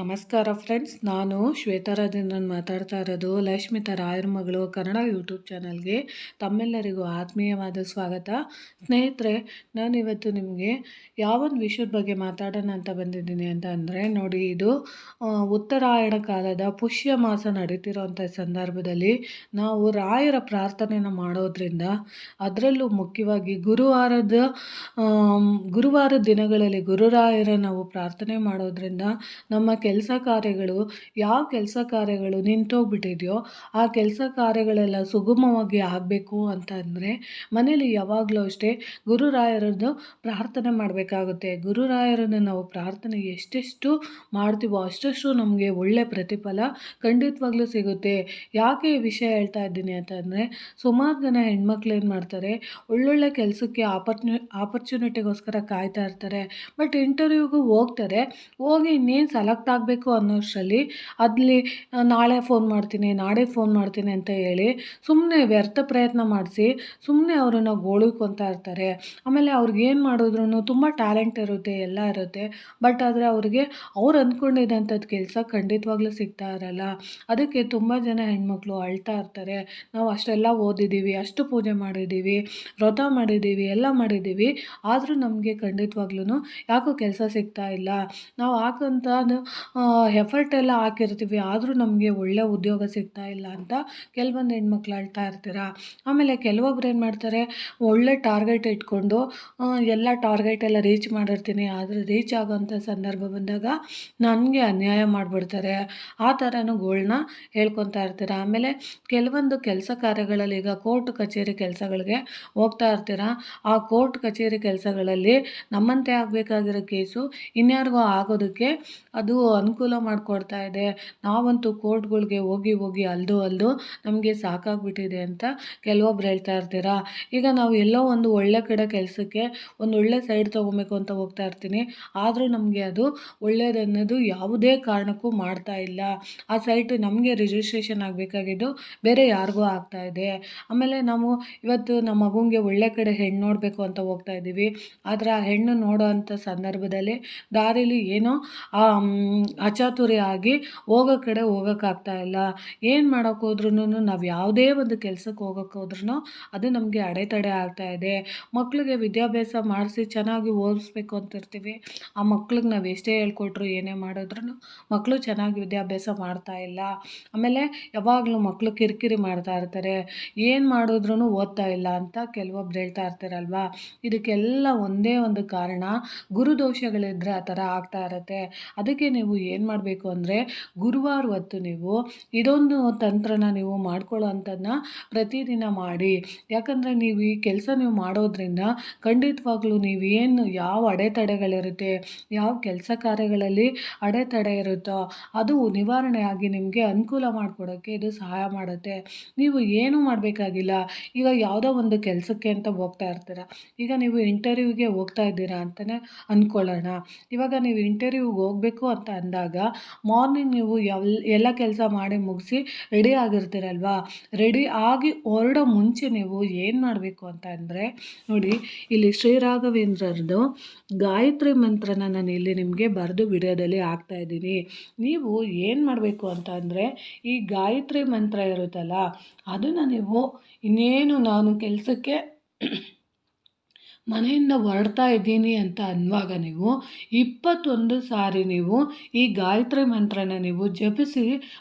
ನಮಸ್ಕಾರ ಫ್ರೆಂಡ್ಸ್, ನಾನು ಶ್ವೇತಾರಾಜೇಂದ್ರನ್ ಮಾತಾಡ್ತಾ ಇರೋದು. ಲಕ್ಷ್ಮಿತಾ ರಾಯರ ಮಗಳು ಕನ್ನಡ ಯೂಟ್ಯೂಬ್ ಚಾನಲ್ಗೆ ತಮ್ಮೆಲ್ಲರಿಗೂ ಆತ್ಮೀಯವಾದ ಸ್ವಾಗತ. ಸ್ನೇಹಿತರೆ, ನಾನಿವತ್ತು ನಿಮಗೆ ಯಾವೊಂದು ವಿಷಯದ ಬಗ್ಗೆ ಮಾತಾಡೋಣ ಅಂತ ಬಂದಿದ್ದೀನಿ ಅಂತ ಅಂದರೆ, ನೋಡಿ, ಇದು ಉತ್ತರಾಯಣ ಕಾಲದ ಪುಷ್ಯ ಮಾಸ ನಡೀತಿರೋಂಥ ಸಂದರ್ಭದಲ್ಲಿ ನಾವು ರಾಯರ ಪ್ರಾರ್ಥನೆಯನ್ನು ಮಾಡೋದ್ರಿಂದ, ಅದರಲ್ಲೂ ಮುಖ್ಯವಾಗಿ ಗುರುವಾರದ ದಿನಗಳಲ್ಲಿ ಗುರುರಾಯರ ನಾವು ಪ್ರಾರ್ಥನೆ ಮಾಡೋದ್ರಿಂದ ನಮ್ಮ ಕೆಲಸ ಕಾರ್ಯಗಳು, ಯಾವ ಕೆಲಸ ಕಾರ್ಯಗಳು ನಿಂತೋಗ್ಬಿಟ್ಟಿದೆಯೋ ಆ ಕೆಲಸ ಕಾರ್ಯಗಳೆಲ್ಲ ಸುಗಮವಾಗಿ ಆಗಬೇಕು ಅಂತ ಅಂದರೆ ಮನೇಲಿ ಯಾವಾಗಲೂ ಅಷ್ಟೇ ಗುರುರಾಯರನ್ನು ಪ್ರಾರ್ಥನೆ ಮಾಡಬೇಕಾಗುತ್ತೆ. ಗುರುರಾಯರನ್ನು ನಾವು ಪ್ರಾರ್ಥನೆ ಎಷ್ಟೆಷ್ಟು ಮಾಡ್ತೀವೋ ಅಷ್ಟಷ್ಟು ನಮಗೆ ಒಳ್ಳೆ ಪ್ರತಿಫಲ ಖಂಡಿತವಾಗ್ಲೂ ಸಿಗುತ್ತೆ. ಯಾಕೆ ಈ ವಿಷಯ ಹೇಳ್ತಾ ಇದ್ದೀನಿ ಅಂತಂದರೆ, ಸುಮಾರು ಜನ ಹೆಣ್ಮಕ್ಳು ಏನು ಮಾಡ್ತಾರೆ, ಒಳ್ಳೊಳ್ಳೆ ಕೆಲಸಕ್ಕೆ ಆಪರ್ಚುನಿಟಿಗೋಸ್ಕರ ಕಾಯ್ತಾ ಇರ್ತಾರೆ. ಬಟ್ ಇಂಟರ್ವ್ಯೂಗೂ ಹೋಗ್ತಾರೆ, ಹೋಗಿ ಇನ್ನೇನು ಸೆಲೆಕ್ಟ್ ಆಗಬೇಕು ಅನ್ನೋಷ್ಟರಲ್ಲಿ ಅಲ್ಲಿ ನಾಳೆ ಫೋನ್ ಮಾಡ್ತೀನಿ, ನಾಳೆ ಫೋನ್ ಮಾಡ್ತೀನಿ ಅಂತ ಹೇಳಿ ಸುಮ್ಮನೆ ವ್ಯರ್ಥ ಪ್ರಯತ್ನ ಮಾಡಿಸಿ ಸುಮ್ಮನೆ ಅವರನ್ನು ಗೋಳುಕೊಳ್ತಾ ಇರ್ತಾರೆ. ಆಮೇಲೆ ಅವ್ರಿಗೇನು ಮಾಡಿದ್ರು ತುಂಬ ಟ್ಯಾಲೆಂಟ್ ಇರುತ್ತೆ, ಎಲ್ಲ ಇರುತ್ತೆ. ಬಟ್ ಆದರೆ ಅವ್ರಿಗೆ ಅವ್ರು ಅಂದ್ಕೊಂಡಿದ್ದಂಥದ್ದು ಕೆಲಸ ಖಂಡಿತವಾಗ್ಲೂ ಸಿಗ್ತಾ ಇರಲ್ಲ. ಅದಕ್ಕೆ ತುಂಬ ಜನ ಹೆಣ್ಮಕ್ಳು ಅಳ್ತಾ ಇರ್ತಾರೆ. ನಾವು ಅಷ್ಟೆಲ್ಲ ಓದಿದ್ದೀವಿ, ಅಷ್ಟು ಪೂಜೆ ಮಾಡಿದ್ದೀವಿ, ವ್ರತ ಮಾಡಿದ್ದೀವಿ, ಎಲ್ಲ ಮಾಡಿದ್ದೀವಿ, ಆದರೂ ನಮಗೆ ಖಂಡಿತವಾಗ್ಲೂ ಯಾಕೋ ಕೆಲಸ ಸಿಗ್ತಾ ಇಲ್ಲ. ನಾವು ಹಾಕೋಂಥ ಎಫರ್ಟ್ ಎಲ್ಲ ಹಾಕಿರ್ತೀವಿ, ಆದರೂ ನಮಗೆ ಒಳ್ಳೆ ಉದ್ಯೋಗ ಸಿಗ್ತಾ ಇಲ್ಲ ಅಂತ ಕೆಲವೊಂದು ಹೆಣ್ಮಕ್ಳು ಅಳ್ತಾ ಇರ್ತೀರ. ಆಮೇಲೆ ಕೆಲವೊಬ್ರು ಏನು ಮಾಡ್ತಾರೆ, ಒಳ್ಳೆ ಟಾರ್ಗೆಟ್ ಇಟ್ಕೊಂಡು ಎಲ್ಲ ಟಾರ್ಗೆಟ್ ಎಲ್ಲ ರೀಚ್ ಮಾಡಿರ್ತೀನಿ, ಆದರೆ ರೀಚ್ ಆಗೋಂಥ ಸಂದರ್ಭ ಬಂದಾಗ ನನಗೆ ಅನ್ಯಾಯ ಮಾಡಿಬಿಡ್ತಾರೆ. ಆ ಥರನೂ ಗೋಳನ್ನ ಹೇಳ್ಕೊತಾ ಇರ್ತೀರ. ಆಮೇಲೆ ಕೆಲವೊಂದು ಕೆಲಸ ಕಾರ್ಯಗಳಲ್ಲಿ, ಈಗ ಕೋರ್ಟ್ ಕಚೇರಿ ಕೆಲಸಗಳಿಗೆ ಹೋಗ್ತಾ ಇರ್ತೀರ. ಆ ಕೋರ್ಟ್ ಕಚೇರಿ ಕೆಲಸಗಳಲ್ಲಿ ನಮ್ಮಂತೆ ಆಗಬೇಕಾಗಿರೋ ಕೇಸು ಇನ್ಯಾರಿಗೋ ಆಗೋದಕ್ಕೆ ಅದು ಅನುಕೂಲ ಮಾಡಿಕೊಡ್ತಾ ಇದೆ. ನಾವಂತೂ ಕೋರ್ಟ್ಗಳಿಗೆ ಹೋಗಿ ಅಲ್ದು ನಮಗೆ ಸಾಕಾಗ್ಬಿಟ್ಟಿದೆ ಅಂತ ಕೆಲವೊಬ್ರು ಹೇಳ್ತಾ ಇರ್ತೀರ. ಈಗ ನಾವು ಎಲ್ಲೋ ಒಂದು ಒಳ್ಳೆ ಕಡೆ ಕೆಲಸಕ್ಕೆ ಒಂದು ಒಳ್ಳೆ ಸೈಡ್ ತೊಗೊಬೇಕು ಅಂತ ಹೋಗ್ತಾ ಇರ್ತೀನಿ, ಆದರೂ ನಮಗೆ ಅದು ಒಳ್ಳೆಯದನ್ನೋದು ಯಾವುದೇ ಕಾರಣಕ್ಕೂ ಮಾಡ್ತಾ ಇಲ್ಲ. ಆ ಸೈಟು ನಮಗೆ ರಿಜಿಸ್ಟ್ರೇಷನ್ ಆಗಬೇಕಾಗಿದ್ದು ಬೇರೆ ಯಾರಿಗೋ ಆಗ್ತಾ ಇದೆ. ಆಮೇಲೆ ನಾವು ಇವತ್ತು ನಮ್ಮ ಮಗುಂಗೆ ಒಳ್ಳೆ ಕಡೆ ಹೆಣ್ಣು ನೋಡಬೇಕು ಅಂತ ಹೋಗ್ತಾ ಇದ್ದೀವಿ, ಆದರೆ ಆ ಹೆಣ್ಣು ನೋಡೋ ಅಂಥ ಸಂದರ್ಭದಲ್ಲಿ ದಾರಿಲಿ ಏನೋ ಅಚಾತುರ್ಯ ಆಗಿ ಹೋಗೋ ಕಡೆ ಹೋಗೋಕ್ಕಾಗ್ತಾ ಇಲ್ಲ. ಏನು ಮಾಡೋಕ್ಕೆ ಹೋದ್ರೂ, ನಾವು ಯಾವುದೇ ಒಂದು ಕೆಲಸಕ್ಕೆ ಹೋಗೋಕ್ಕೆ ಹೋದ್ರೂ ಅದು ನಮಗೆ ಅಡೆತಡೆ ಆಗ್ತಾ ಇದೆ. ಮಕ್ಕಳಿಗೆ ವಿದ್ಯಾಭ್ಯಾಸ ಮಾಡಿಸಿ ಚೆನ್ನಾಗಿ ಓದಿಸ್ಬೇಕು ಅಂತಿರ್ತೀವಿ, ಆ ಮಕ್ಳಿಗೆ ನಾವು ಎಷ್ಟೇ ಹೇಳ್ಕೊಟ್ರು ಏನೇ ಮಾಡಿದ್ರೂ ಮಕ್ಕಳು ಚೆನ್ನಾಗಿ ವಿದ್ಯಾಭ್ಯಾಸ ಮಾಡ್ತಾ ಇಲ್ಲ. ಆಮೇಲೆ ಯಾವಾಗಲೂ ಮಕ್ಕಳು ಕಿರಿಕಿರಿ ಮಾಡ್ತಾ ಇರ್ತಾರೆ, ಏನು ಮಾಡಿದ್ರೂ ಓದ್ತಾ ಇಲ್ಲ ಅಂತ ಕೆಲವೊಬ್ರು ಹೇಳ್ತಾ ಇರ್ತಾರಲ್ವ. ಇದಕ್ಕೆಲ್ಲ ಒಂದೇ ಒಂದು ಕಾರಣ, ಗುರುದೋಷಗಳಿದ್ದರೆ ಆ ಥರ ಆಗ್ತಾ ಇರುತ್ತೆ. ಅದಕ್ಕೆ ನೀವು ಏನು ಮಾಡಬೇಕು ಅಂದರೆ, ಗುರುವಾರ ಹೊತ್ತು ನೀವು ಇದೊಂದು ತಂತ್ರನ ನೀವು ಮಾಡ್ಕೊಳ್ಳೋ ಅಂಥದ್ದನ್ನ ಪ್ರತಿದಿನ ಮಾಡಿ. ಯಾಕಂದರೆ ನೀವು ಈ ಕೆಲಸ ನೀವು ಮಾಡೋದ್ರಿಂದ ಖಂಡಿತವಾಗ್ಲೂ ನೀವೇನು ಯಾವ ಅಡೆತಡೆಗಳಿರುತ್ತೆ, ಯಾವ ಕೆಲಸ ಕಾರ್ಯಗಳಲ್ಲಿ ಅಡೆತಡೆ ಇರುತ್ತೋ ಅದು ನಿವಾರಣೆ ಆಗಿ ನಿಮಗೆ ಅನುಕೂಲ ಮಾಡಿಕೊಡೋಕ್ಕೆ ಇದು ಸಹಾಯ ಮಾಡುತ್ತೆ. ನೀವು ಏನೂ ಮಾಡಬೇಕಾಗಿಲ್ಲ. ಈಗ ಯಾವುದೋ ಒಂದು ಕೆಲಸಕ್ಕೆ ಅಂತ ಹೋಗ್ತಾ ಇರ್ತೀರ. ಈಗ ನೀವು ಇಂಟರ್ವ್ಯೂಗೆ ಹೋಗ್ತಾ ಇದ್ದೀರಾ ಅಂತಲೇ ಅಂದ್ಕೊಳ್ಳೋಣ. ಇವಾಗ ನೀವು ಇಂಟರ್ವ್ಯೂಗೆ ಹೋಗಬೇಕು ಅಂತ ಅಂದಾಗ ಮಾರ್ನಿಂಗ್ ನೀವು ಎಲ್ಲ ಕೆಲಸ ಮಾಡಿ ಮುಗಿಸಿ ರೆಡಿ ಆಗಿರ್ತೀರಲ್ವ. ರೆಡಿ ಆಗಿ ಹೊರಡೋ ಮುಂಚೆ ನೀವು ಏನು ಮಾಡಬೇಕು ಅಂತ ಅಂದರೆ, ನೋಡಿ, ಇಲ್ಲಿ ಶ್ರೀ ರಾಘವೇಂದ್ರರದು ಗಾಯತ್ರಿ ಮಂತ್ರನ ನಾನು ಇಲ್ಲಿ ನಿಮಗೆ ಬರೆದು ವಿಡಿಯೋದಲ್ಲಿ ಹಾಕ್ತಾ ಇದ್ದೀನಿ. ನೀವು ಏನು ಮಾಡಬೇಕು ಅಂತ ಅಂದರೆ, ಈ ಗಾಯತ್ರಿ ಮಂತ್ರ ಇರುತ್ತಲ್ಲ ಅದನ್ನು ನೀವು ಇನ್ನೇನು ನಾನು ಕೆಲಸಕ್ಕೆ ಮನೆಯಿಂದ ಹೊರಡ್ತಾ ಇದ್ದೀನಿ ಅಂತ ಅನ್ನುವಾಗ ನೀವು 21 ಸಾರಿ ನೀವು ಈ ಗಾಯತ್ರಿ ಮಂತ್ರನ ನೀವು ಜಪಿಸಿ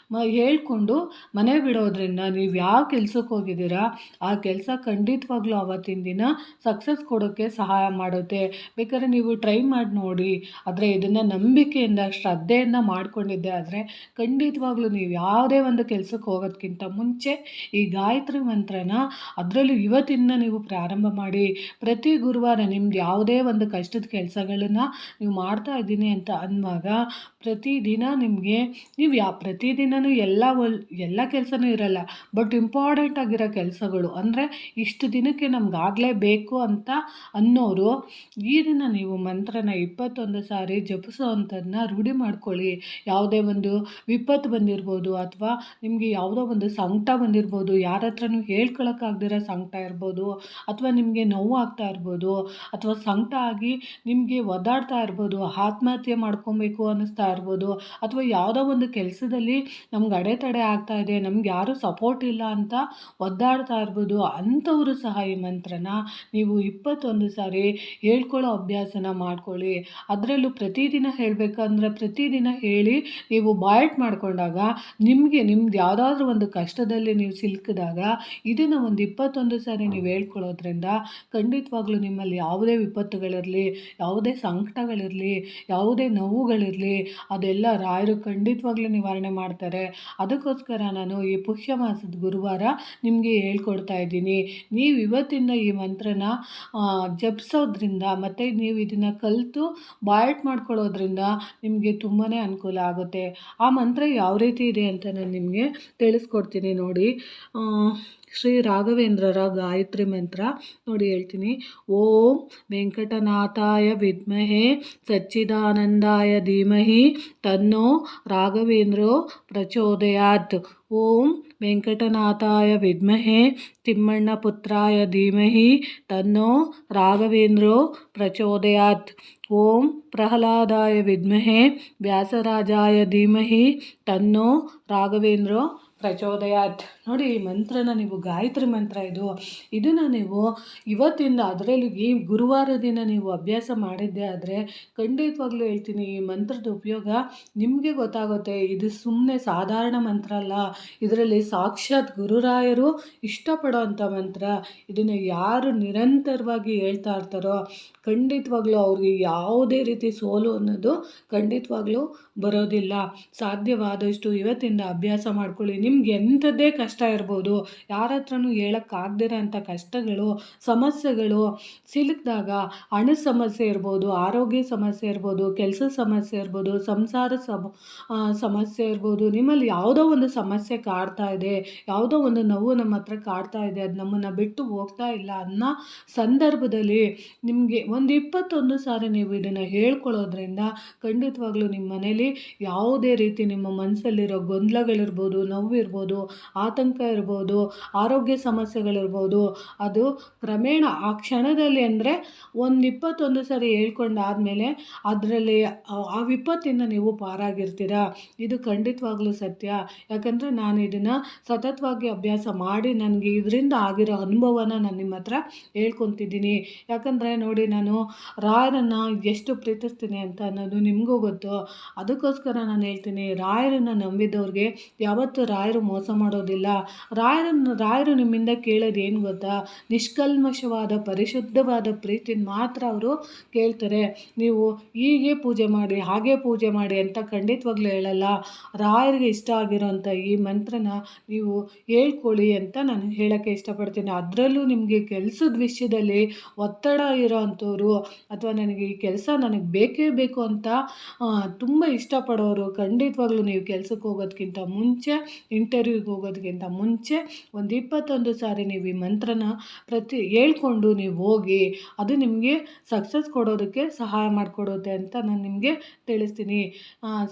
ಹೇಳ್ಕೊಂಡು ಮನೆ ಬಿಡೋದ್ರಿಂದ ನೀವು ಯಾವ ಕೆಲಸಕ್ಕೆ ಹೋಗಿದ್ದೀರಾ ಆ ಕೆಲಸ ಖಂಡಿತವಾಗ್ಲೂ ಆವತ್ತಿನ ದಿನ ಸಕ್ಸಸ್ ಕೊಡೋಕ್ಕೆ ಸಹಾಯ ಮಾಡುತ್ತೆ. ಬೇಕಾದ್ರೆ ನೀವು ಟ್ರೈ ಮಾಡಿ ನೋಡಿ. ಆದರೆ ಇದನ್ನು ನಂಬಿಕೆಯಿಂದ ಶ್ರದ್ಧೆಯಿಂದ ಮಾಡಿಕೊಂಡಿದ್ದೆ ಆದರೆ ಖಂಡಿತವಾಗ್ಲೂ ನೀವು ಯಾವುದೇ ಒಂದು ಕೆಲಸಕ್ಕೆ ಹೋಗೋದಕ್ಕಿಂತ ಮುಂಚೆ ಈ ಗಾಯತ್ರಿ ಮಂತ್ರನ ಅದರಲ್ಲೂ ಇವತ್ತಿಂದ ನೀವು ಪ್ರಾರಂಭ ಮಾಡಿ. ಪ್ರತಿ ಗುರುವಾರ ನಿಮ್ದು ಯಾವುದೇ ಒಂದು ಕಷ್ಟದ ಕೆಲಸಗಳನ್ನು ನೀವು ಮಾಡ್ತಾ ಇದ್ದೀನಿ ಅಂತ ಅನ್ನುವಾಗ ಪ್ರತಿದಿನ ನಿಮಗೆ ನೀವು ಪ್ರತಿದಿನವೂ ಎಲ್ಲ ಕೆಲಸನೂ ಇರಲ್ಲ, ಬಟ್ ಇಂಪಾರ್ಟೆಂಟ್ ಆಗಿರೋ ಕೆಲಸಗಳು ಅಂದರೆ ಇಷ್ಟು ದಿನಕ್ಕೆ ನಮ್ಗೆ ಆಗಲೇಬೇಕು ಅಂತ ಅನ್ನೋರು ಈ ದಿನ ನೀವು ಮಂತ್ರನ 21 ಸಾರಿ ಜಪಿಸೋ ಅಂಥದ್ದನ್ನ ರೂಢಿ ಮಾಡ್ಕೊಳ್ಳಿ. ಯಾವುದೇ ಒಂದು ವಿಪತ್ತು ಬಂದಿರ್ಬೋದು, ಅಥವಾ ನಿಮಗೆ ಯಾವುದೋ ಒಂದು ಸಂಕಟ ಬಂದಿರ್ಬೋದು, ಯಾರ ಹತ್ರನೂ ಹೇಳ್ಕೊಳಕ್ಕಾಗ್ದಿರೋ ಸಂಕಟ ಇರ್ಬೋದು, ಅಥವಾ ನಿಮಗೆ ನೋವು ಆಗ್ತಾ ಇರ್ಬೋದು, ಅಥವಾ ಸಂಕಟ ಆಗಿ ನಿಮಗೆ ಒದ್ದಾಡ್ತಾ ಇರ್ಬೋದು, ಆತ್ಮಹತ್ಯೆ ಮಾಡ್ಕೊಬೇಕು ಅನ್ನಿಸ್ತಾ ಇರ್ಬೋದು, ಅಥವಾ ಯಾವುದೋ ಒಂದು ಕೆಲಸದಲ್ಲಿ ನಮ್ಗೆ ಅಡೆತಡೆ ಆಗ್ತಾ ಇದೆ, ನಮ್ಗೆ ಯಾರೂ ಸಪೋರ್ಟ್ ಇಲ್ಲ ಅಂತ ಒದ್ದಾಡ್ತಾ ಇರ್ಬೋದು. ಅಂಥವರು ಸಹ ಈ ಮಂತ್ರನ ನೀವು 21 ಸಾರಿ ಹೇಳ್ಕೊಳ್ಳೋ ಅಭ್ಯಾಸನ ಮಾಡ್ಕೊಳ್ಳಿ. ಅದರಲ್ಲೂ ಪ್ರತಿದಿನ ಹೇಳಬೇಕಂದ್ರೆ ಪ್ರತಿದಿನ ಹೇಳಿ ನೀವು ಬಾಯ್ಟ್ ಮಾಡಿಕೊಂಡಾಗ ನಿಮ್ದು ಯಾವುದಾದ್ರೂ ಒಂದು ಕಷ್ಟದಲ್ಲಿ ನೀವು ಸಿಲುಕಿದಾಗ ಇದನ್ನು ಒಂದು 21 ಸಾರಿ ನೀವು ಹೇಳ್ಕೊಳ್ಳೋದ್ರಿಂದ ಖಂಡಿತವಾಗ್ಲೂ ನಿಮ್ಮಲ್ಲಿ ಯಾವುದೇ ವಿಪತ್ತುಗಳಿರಲಿ, ಯಾವುದೇ ಸಂಕಟಗಳಿರಲಿ, ಯಾವುದೇ ನೋವುಗಳಿರಲಿ, ಅದೆಲ್ಲ ರಾಯರು ಖಂಡಿತವಾಗ್ಲೂ ನಿವಾರಣೆ ಮಾಡ್ತಾರೆ. ಅದಕ್ಕೋಸ್ಕರ ನಾನು ಈ ಪುಷ್ಯ ಮಾಸದ ಗುರುವಾರ ನಿಮಗೆ ಹೇಳ್ಕೊಡ್ತಾ ಇದ್ದೀನಿ. ನೀವು ಇವತ್ತಿಂದ ಈ ಮಂತ್ರನ ಜಪಿಸೋದ್ರಿಂದ ಮತ್ತು ನೀವು ಇದನ್ನು ಕಲಿತು ಬಾಯ್ಟ್ ಮಾಡ್ಕೊಳ್ಳೋದ್ರಿಂದ ನಿಮಗೆ ತುಂಬಾ ಅನುಕೂಲ ಆಗುತ್ತೆ. ಆ ಮಂತ್ರ ಯಾವ ರೀತಿ ಇದೆ ಅಂತ ನಾನು ನಿಮಗೆ ತಿಳಿಸ್ಕೊಡ್ತೀನಿ ನೋಡಿ. ಶ್ರೀ ರಾಘವೇಂದ್ರರ ಗಾಯತ್ರಿ ಮಂತ್ರ ನೋಡಿ ಹೇಳ್ತೀನಿ. ಓಂ ವೆಂಕಟನಾಥಾಯ ವಿದ್ಮಹೇ ಸಚ್ಚಿದಾನಂದಾಯ ಧೀಮಹಿ ತನ್ನೋ ರಾಘವೇಂದ್ರೋ ಪ್ರಚೋದಯಾತ್. ಓಂ ವೆಂಕಟನಾಥಾಯ ವಿದ್ಮಹೇ ತಿಮ್ಮಣ್ಣ ಪುತ್ರಾಯ ಧೀಮಹಿ ತನ್ನೋ ರಾಘವೇಂದ್ರೋ ಪ್ರಚೋದಯಾತ್. ಓಂ ಪ್ರಹ್ಲಾದಾಯ ವಿದ್ಮಹೇ ವ್ಯಾಸರಾಜಾಯ ಧೀಮಹಿ ತನ್ನೋ ರಾಘವೇಂದ್ರೋ ಪ್ರಚೋದಯಾತ್. ನೋಡಿ ಈ ಮಂತ್ರನ ನೀವು ಗಾಯತ್ರಿ ಮಂತ್ರ ಇದನ್ನು ನೀವು ಇವತ್ತಿಂದ, ಅದರಲ್ಲೂ ಈ ಗುರುವಾರ ದಿನ ನೀವು ಅಭ್ಯಾಸ ಮಾಡಿದ್ದೇ ಆದರೆ ಖಂಡಿತವಾಗ್ಲೂ ಹೇಳ್ತೀನಿ ಈ ಮಂತ್ರದ ಉಪಯೋಗ ನಿಮಗೆ ಗೊತ್ತಾಗುತ್ತೆ. ಇದು ಸುಮ್ಮನೆ ಸಾಧಾರಣ ಮಂತ್ರ ಅಲ್ಲ, ಇದರಲ್ಲಿ ಸಾಕ್ಷಾತ್ ಗುರುರಾಯರು ಇಷ್ಟಪಡೋ ಅಂಥ ಮಂತ್ರ. ಇದನ್ನು ಯಾರು ನಿರಂತರವಾಗಿ ಹೇಳ್ತಾ ಇರ್ತಾರೋ ಖಂಡಿತವಾಗ್ಲೂ ಅವ್ರಿಗೆ ಯಾವುದೇ ರೀತಿ ಸೋಲು ಅನ್ನೋದು ಖಂಡಿತವಾಗ್ಲೂ ಬರೋದಿಲ್ಲ. ಸಾಧ್ಯವಾದಷ್ಟು ಇವತ್ತಿಂದ ಅಭ್ಯಾಸ ಮಾಡ್ಕೊಳ್ಳಿ. ನಿಮ್ಗೆ ಎಂಥದ್ದೇ ಕಷ್ಟ ಇರ್ಬೋದು, ಯಾರ ಹತ್ರನೂ ಹೇಳೋಕ್ಕಾಗ್ದಿರೋ ಅಂಥ ಕಷ್ಟಗಳು, ಸಮಸ್ಯೆಗಳು ಸಿಲುಕಿದಾಗ, ಹಣದ ಸಮಸ್ಯೆ ಇರ್ಬೋದು, ಆರೋಗ್ಯ ಸಮಸ್ಯೆ ಇರ್ಬೋದು, ಕೆಲಸದ ಸಮಸ್ಯೆ ಇರ್ಬೋದು, ಸಂಸಾರ ಸಮಸ್ಯೆ ಇರ್ಬೋದು, ನಿಮ್ಮಲ್ಲಿ ಯಾವುದೋ ಒಂದು ಸಮಸ್ಯೆ ಕಾಡ್ತಾ ಇದೆ, ಯಾವುದೋ ಒಂದು ನೋವು ನಮ್ಮ ಹತ್ರ ಕಾಡ್ತಾ ಇದೆ, ಅದು ನಮ್ಮನ್ನು ಬಿಟ್ಟು ಹೋಗ್ತಾ ಇಲ್ಲ ಅನ್ನೋ ಸಂದರ್ಭದಲ್ಲಿ ನಿಮಗೆ ಒಂದು 21 ಸಾರಿ ನೀವು ಇದನ್ನು ಹೇಳ್ಕೊಳ್ಳೋದ್ರಿಂದ ಖಂಡಿತವಾಗ್ಲೂ ನಿಮ್ಮ ಮನೇಲಿ ಯಾವುದೇ ರೀತಿ ನಿಮ್ಮ ಮನಸ್ಸಲ್ಲಿರೋ ಗೊಂದಲಗಳಿರ್ಬೋದು, ನೋವಿರ್ಬೋದು, ಆತಂಕ ಇರ್ಬೋದು, ಆರೋಗ್ಯ ಸಮಸ್ಯೆಗಳಿರ್ಬೋದು, ಅದು ಕ್ರಮೇಣ ಆ ಕ್ಷಣದಲ್ಲಿ ಅಂದರೆ ಒಂದು 21 ಸಾರಿ ಹೇಳ್ಕೊಂಡಾದಮೇಲೆ ಅದರಲ್ಲಿ ಆ ವಿಪತ್ತಿಂದ ನೀವು ಪಾರಾಗಿರ್ತೀರ. ಇದು ಖಂಡಿತವಾಗ್ಲೂ ಸತ್ಯ. ಯಾಕಂದರೆ ನಾನು ಇದನ್ನು ಸತತವಾಗಿ ಅಭ್ಯಾಸ ಮಾಡಿ ನನಗೆ ಇದರಿಂದ ಆಗಿರೋ ಅನುಭವನ ನಾನು ನಿಮ್ಮ ಹತ್ರ ಹೇಳ್ಕೊತಿದ್ದೀನಿ. ಯಾಕಂದರೆ ನೋಡಿ, ನಾನು ರಾಯರನ್ನು ಎಷ್ಟು ಪ್ರೀತಿಸ್ತೀನಿ ಅಂತ ಅನ್ನೋದು ನಿಮಗೂ ಗೊತ್ತು. ಅದಕ್ಕೋಸ್ಕರ ನಾನು ಹೇಳ್ತೀನಿ, ರಾಯರನ್ನು ನಂಬಿದವ್ರಿಗೆ ಯಾವತ್ತೂ ರಾಯರು ಮೋಸ ಮಾಡೋದಿಲ್ಲ. ರಾಯರು ನಿಮ್ಮಿಂದ ಕೇಳೋದು ಏನು ಗೊತ್ತಾ? ನಿಷ್ಕಲ್ಮಶವಾದ ಪರಿಶುದ್ಧವಾದ ಪ್ರೀತಿನ ಮಾತ್ರ ಅವರು ಕೇಳ್ತಾರೆ. ನೀವು ಹೀಗೆ ಪೂಜೆ ಮಾಡಿ, ಹಾಗೆ ಪೂಜೆ ಮಾಡಿ ಅಂತ ಖಂಡಿತವಾಗ್ಲೂ ಹೇಳಲ್ಲ. ರಾಯರಿಗೆ ಇಷ್ಟ ಆಗಿರೋಂಥ ಈ ಮಂತ್ರನ ನೀವು ಹೇಳ್ಕೊಳ್ಳಿ ಅಂತ ನಾನು ಹೇಳೋಕ್ಕೆ ಇಷ್ಟಪಡ್ತೀನಿ. ಅದರಲ್ಲೂ ನಿಮಗೆ ಕೆಲಸದ ವಿಷಯದಲ್ಲಿ ಒತ್ತಡ ಇರೋ ಅಂಥವ್ರು, ಅಥವಾ ನನಗೆ ಈ ಕೆಲಸ ನನಗೆ ಬೇಕೇ ಬೇಕು ಅಂತ ತುಂಬ ಇಷ್ಟಪಡೋರು ಖಂಡಿತವಾಗ್ಲೂ ನೀವು ಕೆಲಸಕ್ಕೆ ಹೋಗೋದಕ್ಕಿಂತ ಮುಂಚೆ, ಇಂಟರ್ವ್ಯೂಗೆ ಹೋಗೋದಕ್ಕಿಂತ ಮುಂಚೆ ಒಂದು 21 ಸಾರಿ ನೀವು ಈ ಮಂತ್ರನ ಹೇಳ್ಕೊಂಡು ನೀವು ಹೋಗಿ, ಅದು ನಿಮಗೆ ಸಕ್ಸಸ್ ಕೊಡೋದಕ್ಕೆ ಸಹಾಯ ಮಾಡಿಕೊಡುತ್ತೆ ಅಂತ ನಾನು ನಿಮಗೆ ತಿಳಿಸ್ತೀನಿ.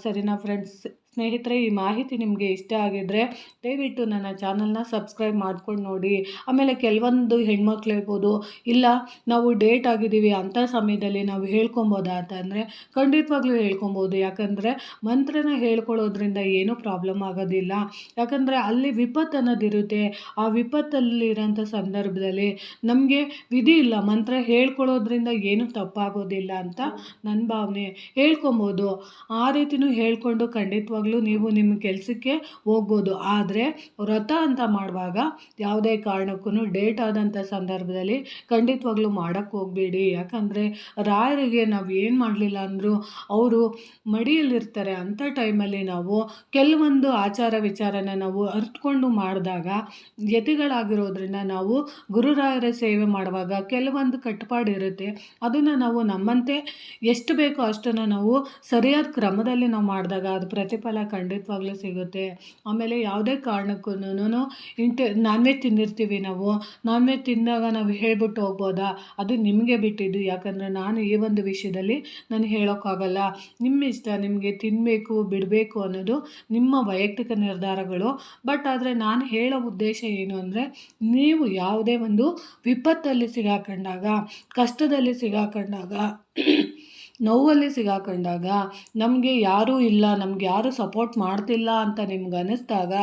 ಸರಿನಾ ಫ್ರೆಂಡ್ಸ್? ಸ್ನೇಹಿತರೆ, ಈ ಮಾಹಿತಿ ನಿಮಗೆ ಇಷ್ಟ ಆಗಿದ್ದರೆ ದಯವಿಟ್ಟು ನನ್ನ ಚಾನಲ್ನ ಸಬ್ಸ್ಕ್ರೈಬ್ ಮಾಡ್ಕೊಂಡು ನೋಡಿ. ಆಮೇಲೆ ಕೆಲವೊಂದು ಹೆಣ್ಮಕ್ಳು ಹೇಳ್ಬೋದು, ಇಲ್ಲ ನಾವು ಡೇಟ್ ಆಗಿದ್ದೀವಿ ಅಂಥ ಸಮಯದಲ್ಲಿ ನಾವು ಹೇಳ್ಕೊಬೋದಾ ಅಂತಂದರೆ ಖಂಡಿತವಾಗ್ಲೂ ಹೇಳ್ಕೊಬೋದು. ಯಾಕಂದರೆ ಮಂತ್ರನ ಹೇಳ್ಕೊಳ್ಳೋದ್ರಿಂದ ಏನೂ ಪ್ರಾಬ್ಲಮ್ ಆಗೋದಿಲ್ಲ. ಯಾಕಂದರೆ ಅಲ್ಲಿ ವಿಪತ್ತು ಅನ್ನೋದಿರುತ್ತೆ. ಆ ವಿಪತ್ತಲ್ಲಿರೋಂಥ ಸಂದರ್ಭದಲ್ಲಿ ನಮಗೆ ವಿಧಿ ಇಲ್ಲ, ಮಂತ್ರ ಹೇಳ್ಕೊಳ್ಳೋದ್ರಿಂದ ಏನೂ ತಪ್ಪಾಗೋದಿಲ್ಲ ಅಂತ ನನ್ನ ಭಾವನೆ. ಹೇಳ್ಕೊಬೋದು, ಆ ರೀತಿಯೂ ಹೇಳ್ಕೊಂಡು ಖಂಡಿತವಾಗ್ಲೂ ಖಂಡಿತವಾಗ್ಲೂ ನೀವು ನಿಮ್ಮ ಕೆಲಸಕ್ಕೆ ಹೋಗ್ಬೋದು. ಆದರೆ ವ್ರತ ಅಂತ ಮಾಡುವಾಗ ಯಾವುದೇ ಕಾರಣಕ್ಕೂ ಡೇಟ್ ಆದಂಥ ಸಂದರ್ಭದಲ್ಲಿ ಖಂಡಿತವಾಗ್ಲೂ ಮಾಡೋಕ್ಕೆ ಹೋಗಬೇಡಿ. ಯಾಕಂದರೆ ರಾಯರಿಗೆ ನಾವು ಏನು ಮಾಡಲಿಲ್ಲ ಅಂದರೂ ಅವರು ಮಡಿಯಲ್ಲಿರ್ತಾರೆ. ಅಂಥ ಟೈಮಲ್ಲಿ ನಾವು ಕೆಲವೊಂದು ಆಚಾರ ವಿಚಾರನ ನಾವು ಅರಿತುಕೊಂಡು ಮಾಡಿದಾಗ ಯತಿಗಳಾಗಿರೋದ್ರಿಂದ ನಾವು ಗುರುರಾಯರ ಸೇವೆ ಮಾಡುವಾಗ ಕೆಲವೊಂದು ಕಟ್ಟುಪಾಡಿರುತ್ತೆ. ಅದನ್ನು ನಾವು ನಮ್ಮಂತೆ ಎಷ್ಟು ಬೇಕೋ ಅಷ್ಟನ್ನು ನಾವು ಸರಿಯಾದ ಕ್ರಮದಲ್ಲಿ ನಾವು ಮಾಡಿದಾಗ ಅದು ಪ್ರತಿಫಲ ಖಂಡಿತವಾಗ್ಲೂ ಸಿಗುತ್ತೆ. ಆಮೇಲೆ ಯಾವುದೇ ಕಾರಣಕ್ಕೂ ನಾನ್ ವೆಜ್ ತಿಂದಿರ್ತೀವಿ ನಾವು. ನಾನ್ ವೆಜ್ ತಿಂದಾಗ ನಾವು ಹೇಳ್ಬಿಟ್ಟು ಹೋಗ್ಬೋದಾ? ಅದು ನಿಮಗೆ ಬಿಟ್ಟಿದ್ದು. ಯಾಕಂದರೆ ನಾನು ಈ ಒಂದು ವಿಷಯದಲ್ಲಿ ನಾನು ಹೇಳೋಕ್ಕಾಗಲ್ಲ. ನಿಮ್ಮ ಇಷ್ಟ, ನಿಮಗೆ ತಿನ್ನಬೇಕು ಬಿಡಬೇಕು ಅನ್ನೋದು ನಿಮ್ಮ ವೈಯಕ್ತಿಕ ನಿರ್ಧಾರಗಳು. ಬಟ್ ಆದರೆ ನಾನು ಹೇಳೋ ಉದ್ದೇಶ ಏನು ಅಂದರೆ, ನೀವು ಯಾವುದೇ ಒಂದು ವಿಪತ್ತಲ್ಲಿ ಸಿಗಾಕೊಂಡಾಗ, ಕಷ್ಟದಲ್ಲಿ ಸಿಗಾಕೊಂಡಾಗ, ನೋವಲ್ಲಿ ಸಿಗಾಕೊಂಡಾಗ, ನಮಗೆ ಯಾರೂ ಇಲ್ಲ, ನಮ್ಗೆ ಯಾರೂ ಸಪೋರ್ಟ್ ಮಾಡ್ತಿಲ್ಲ ಅಂತ ನಿಮ್ಗೆ ಅನ್ನಿಸ್ದಾಗ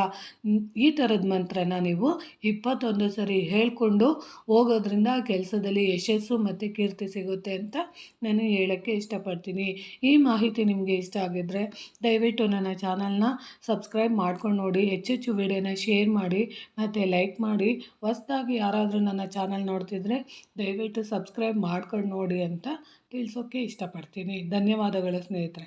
ಈ ಥರದ ಮಂತ್ರನ ನೀವು 21 ಸರಿ ಹೇಳ್ಕೊಂಡು ಹೋಗೋದ್ರಿಂದ ಆ ಕೆಲಸದಲ್ಲಿ ಯಶಸ್ಸು ಮತ್ತು ಕೀರ್ತಿ ಸಿಗುತ್ತೆ ಅಂತ ನಾನು ಹೇಳೋಕ್ಕೆ ಇಷ್ಟಪಡ್ತೀನಿ. ಈ ಮಾಹಿತಿ ನಿಮಗೆ ಇಷ್ಟ ಆಗಿದ್ದರೆ ದಯವಿಟ್ಟು ನನ್ನ ಚಾನಲ್ನ ಸಬ್ಸ್ಕ್ರೈಬ್ ಮಾಡ್ಕೊಂಡು ನೋಡಿ, ಹೆಚ್ಚೆಚ್ಚು ವಿಡಿಯೋನ ಶೇರ್ ಮಾಡಿ ಮತ್ತು ಲೈಕ್ ಮಾಡಿ. ಹೊಸದಾಗಿ ಯಾರಾದರೂ ನನ್ನ ಚಾನಲ್ ನೋಡ್ತಿದ್ರೆ ದಯವಿಟ್ಟು ಸಬ್ಸ್ಕ್ರೈಬ್ ಮಾಡ್ಕೊಂಡು ನೋಡಿ ಅಂತ ತಿಳಿಸೋಕ್ಕೆ ಇಷ್ಟಪಡ್ತೀನಿ. ಧನ್ಯವಾದಗಳು ಸ್ನೇಹಿತರೆ.